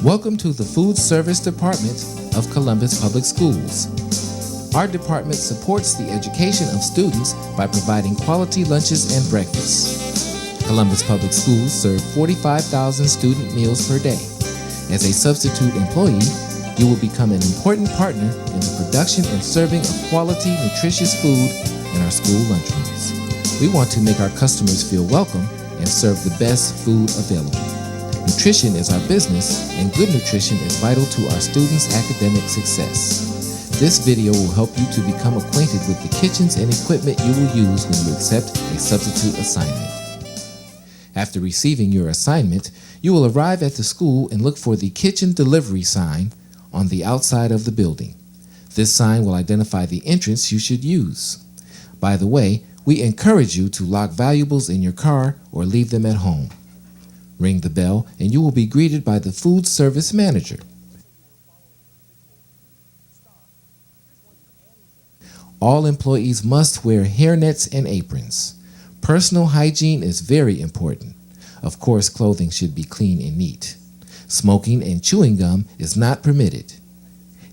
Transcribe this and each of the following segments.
Welcome to the Foodservice Department of Columbus Public Schools. Our department supports the education of students by providing quality lunches and breakfasts. Columbus Public Schools serve 45,000 student meals per day. As a substitute employee, you will become an important partner in the production and serving of quality, nutritious food in our school lunchrooms. We want to make our customers feel welcome and serve the best food available. Nutrition is our business, and good nutrition is vital to our students' academic success. This video will help you to become acquainted with the kitchens and equipment you will use when you accept a substitute assignment. After receiving your assignment, you will arrive at the school and look for the kitchen delivery sign on the outside of the building. This sign will identify the entrance you should use. By the way, we encourage you to lock valuables in your car or leave them at home. Ring the bell and you will be greeted by the food service manager. All employees must wear hairnets and aprons. Personal hygiene is very important. Of course, clothing should be clean and neat. Smoking and chewing gum is not permitted.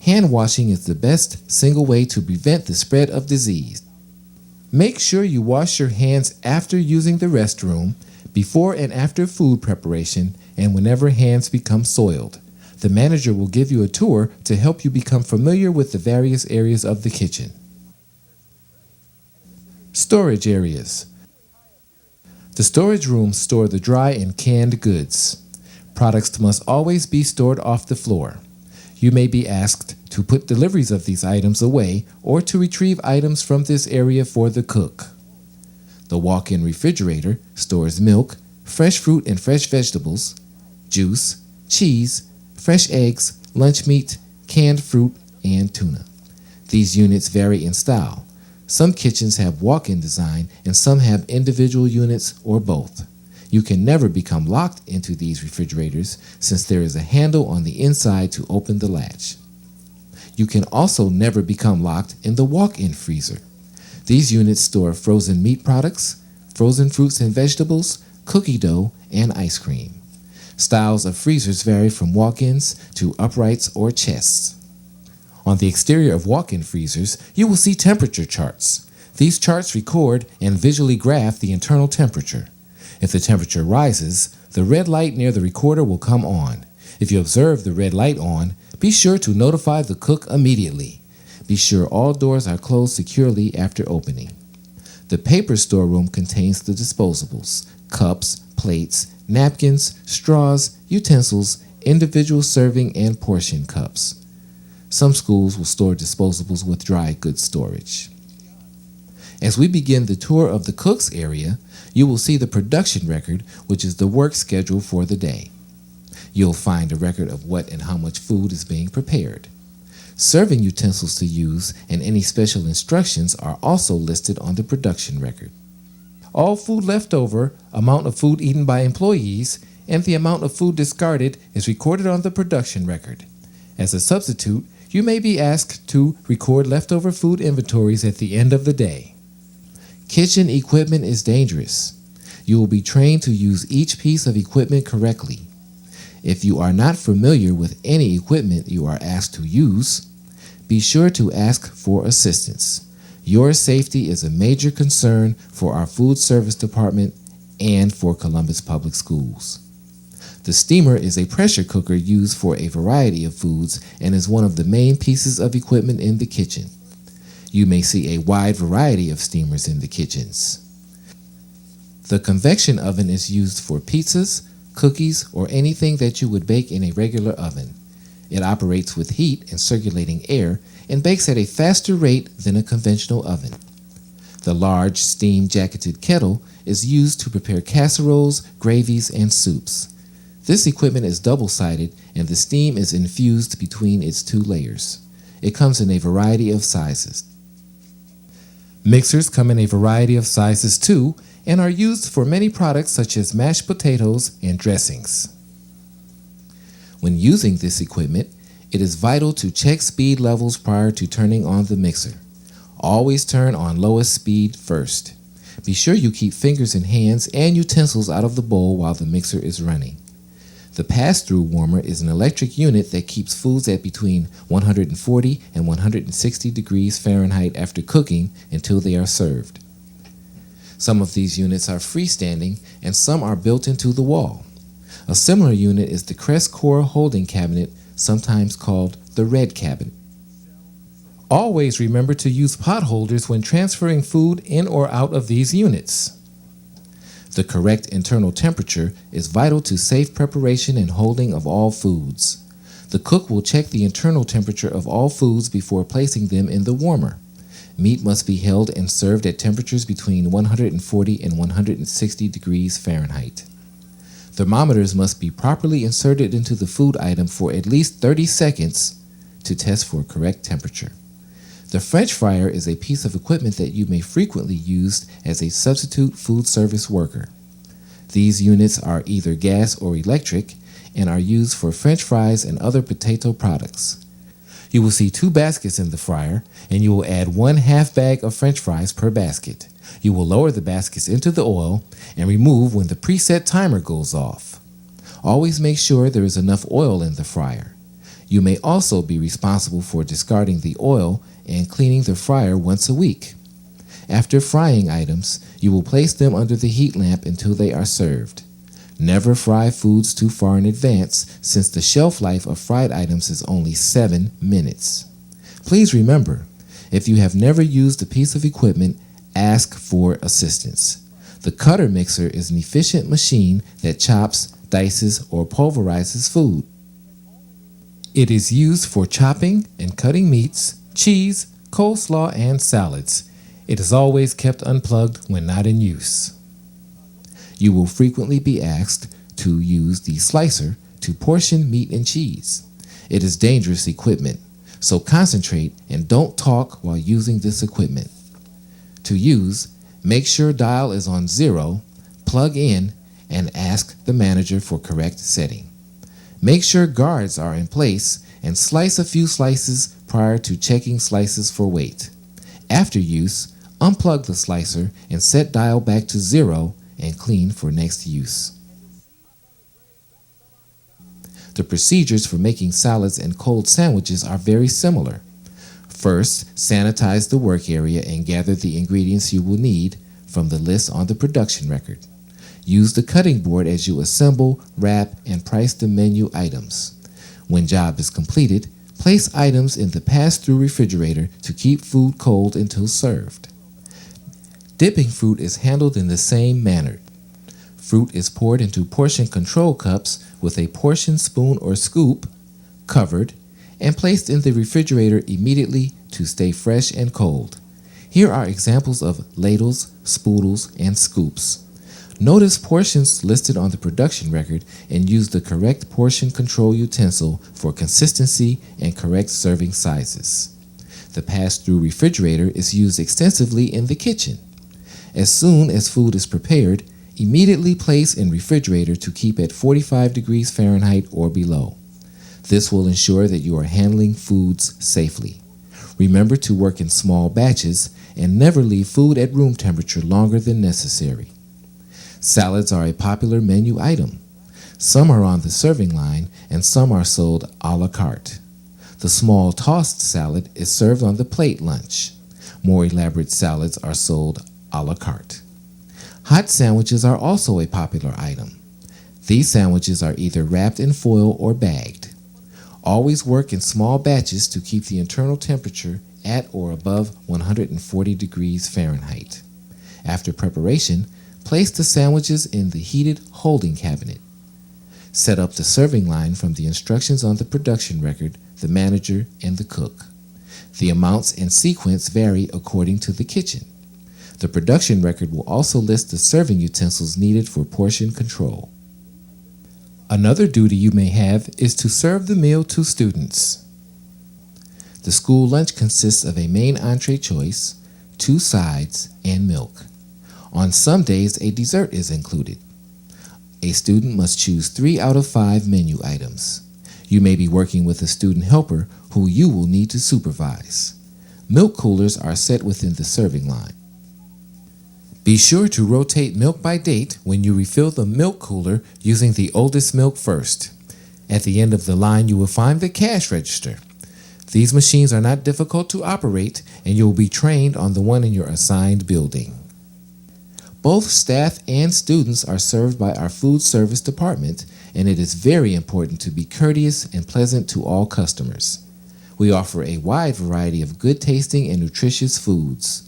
Hand washing is the best single way to prevent the spread of disease. Make sure you wash your hands after using the restroom, before and after food preparation, and whenever hands become soiled. The manager will give you a tour to help you become familiar with the various areas of the kitchen. Storage areas. The storage rooms store the dry and canned goods. Products must always be stored off the floor. You may be asked to put deliveries of these items away or to retrieve items from this area for the cook. The walk-in refrigerator stores milk, fresh fruit and fresh vegetables, juice, cheese, fresh eggs, lunch meat, canned fruit, and tuna. These units vary in style. Some kitchens have walk-in design and some have individual units or both. You can never become locked into these refrigerators since there is a handle on the inside to open the latch. You can also never become locked in the walk-in freezer. These units store frozen meat products, frozen fruits and vegetables, cookie dough, and ice cream. Styles of freezers vary from walk-ins to uprights or chests. On the exterior of walk-in freezers, you will see temperature charts. These charts record and visually graph the internal temperature. If the temperature rises, the red light near the recorder will come on. If you observe the red light on, be sure to notify the cook immediately. Be sure all doors are closed securely after opening. The paper storeroom contains the disposables, cups, plates, napkins, straws, utensils, individual serving and portion cups. Some schools will store disposables with dry goods storage. As we begin the tour of the cook's area, you will see the production record, which is the work schedule for the day. You'll find a record of what and how much food is being prepared. Serving utensils to use and any special instructions are also listed on the production record. All food left over, amount of food eaten by employees, and the amount of food discarded is recorded on the production record. As a substitute, you may be asked to record leftover food inventories at the end of the day. Kitchen equipment is dangerous. You will be trained to use each piece of equipment correctly. If you are not familiar with any equipment you are asked to use, be sure to ask for assistance. Your safety is a major concern for our food service department and for Columbus Public Schools. The steamer is a pressure cooker used for a variety of foods and is one of the main pieces of equipment in the kitchen. You may see a wide variety of steamers in the kitchens. The convection oven is used for pizzas, cookies, or anything that you would bake in a regular oven. It operates with heat and circulating air and bakes at a faster rate than a conventional oven. The large steam-jacketed kettle is used to prepare casseroles, gravies, and soups. This equipment is double-sided and the steam is infused between its two layers. It comes in a variety of sizes. Mixers come in a variety of sizes too, and are used for many products such as mashed potatoes and dressings. When using this equipment, it is vital to check speed levels prior to turning on the mixer. Always turn on lowest speed first. Be sure you keep fingers and hands and utensils out of the bowl while the mixer is running. The pass-through warmer is an electric unit that keeps foods at between 140 and 160 degrees Fahrenheit after cooking until they are served. Some of these units are freestanding and some are built into the wall. A similar unit is the Crest Core holding cabinet, sometimes called the red cabinet. Always remember to use pot holders when transferring food in or out of these units. The correct internal temperature is vital to safe preparation and holding of all foods. The cook will check the internal temperature of all foods before placing them in the warmer. Meat must be held and served at temperatures between 140 and 160 degrees Fahrenheit. Thermometers must be properly inserted into the food item for at least 30 seconds to test for correct temperature. The French fryer is a piece of equipment that you may frequently use as a substitute food service worker. These units are either gas or electric and are used for French fries and other potato products. You will see 2 baskets in the fryer, and you will add 1/2 bag of French fries per basket. You will lower the baskets into the oil and remove when the preset timer goes off. Always make sure there is enough oil in the fryer. You may also be responsible for discarding the oil and cleaning the fryer once a week. After frying items, you will place them under the heat lamp until they are served. Never fry foods too far in advance, since the shelf life of fried items is only 7 minutes. Please remember, if you have never used a piece of equipment, ask for assistance. The cutter mixer is an efficient machine that chops, dices, or pulverizes food. It is used for chopping and cutting meats, cheese, coleslaw, and salads. It is always kept unplugged when not in use. You will frequently be asked to use the slicer to portion meat and cheese. It is dangerous equipment, so concentrate and don't talk while using this equipment. To use, make sure dial is on 0, plug in, and ask the manager for correct setting. Make sure guards are in place and slice a few slices prior to checking slices for weight. After use, unplug the slicer and set dial back to 0 and clean for next use. The procedures for making salads and cold sandwiches are very similar. First, sanitize the work area and gather the ingredients you will need from the list on the production record. Use the cutting board as you assemble, wrap, and price the menu items. When job is completed, place items in the pass-through refrigerator to keep food cold until served. Dipping fruit is handled in the same manner. Fruit is poured into portion control cups with a portion spoon or scoop, covered, and placed in the refrigerator immediately to stay fresh and cold. Here are examples of ladles, spoodles, and scoops. Notice portions listed on the production record and use the correct portion control utensil for consistency and correct serving sizes. The pass-through refrigerator is used extensively in the kitchen. As soon as food is prepared, immediately place in refrigerator to keep at 45 degrees Fahrenheit or below. This will ensure that you are handling foods safely. Remember to work in small batches and never leave food at room temperature longer than necessary. Salads are a popular menu item. Some are on the serving line and some are sold a la carte. The small tossed salad is served on the plate lunch. More elaborate salads are sold a la carte. Hot sandwiches are also a popular item. These sandwiches are either wrapped in foil or bagged. Always work in small batches to keep the internal temperature at or above 140 degrees Fahrenheit. After preparation, place the sandwiches in the heated holding cabinet. Set up the serving line from the instructions on the production record, the manager, and the cook. The amounts and sequence vary according to the kitchen. The production record will also list the serving utensils needed for portion control. Another duty you may have is to serve the meal to students. The school lunch consists of a main entree choice, 2 sides, and milk. On some days, a dessert is included. A student must choose 3 out of 5 menu items. You may be working with a student helper who you will need to supervise. Milk coolers are set within the serving line. Be sure to rotate milk by date when you refill the milk cooler using the oldest milk first. At the end of the line, you will find the cash register. These machines are not difficult to operate, and you will be trained on the one in your assigned building. Both staff and students are served by our food service department, and it is very important to be courteous and pleasant to all customers. We offer a wide variety of good tasting and nutritious foods.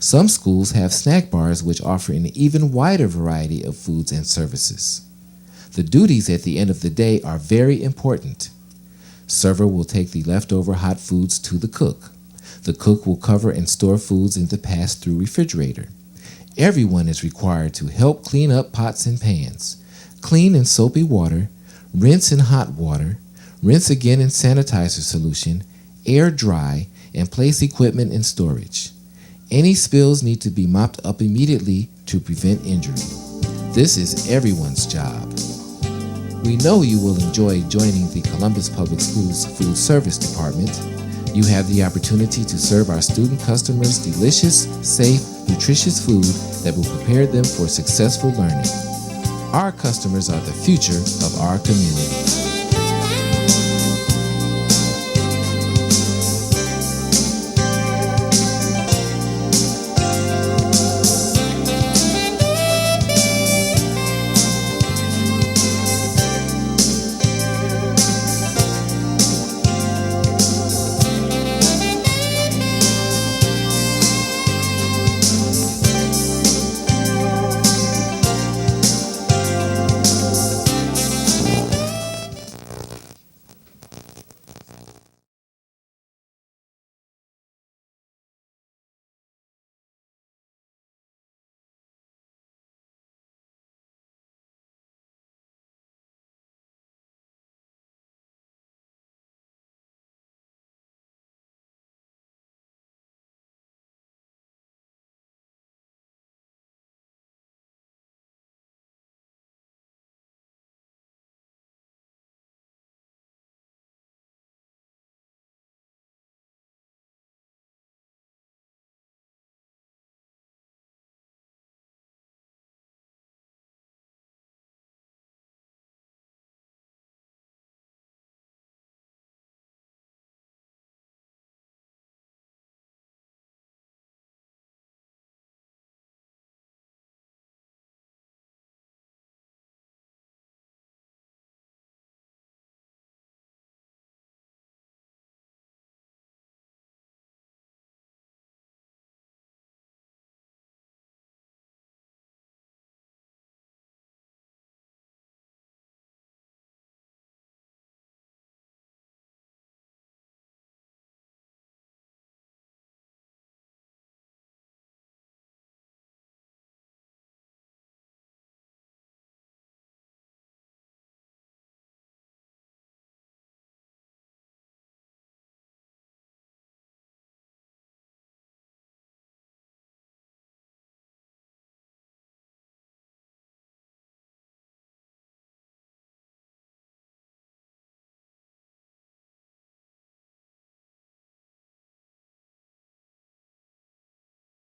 Some schools have snack bars which offer an even wider variety of foods and services. The duties at the end of the day are very important. Server will take the leftover hot foods to the cook. The cook will cover and store foods in the pass-through refrigerator. Everyone is required to help clean up pots and pans. Clean in soapy water, rinse in hot water, rinse again in sanitizer solution, air dry, and place equipment in storage. Any spills need to be mopped up immediately to prevent injury. This is everyone's job. We know you will enjoy joining the Columbus Public Schools Food Service Department. You have the opportunity to serve our student customers delicious, safe, nutritious food that will prepare them for successful learning. Our customers are the future of our community.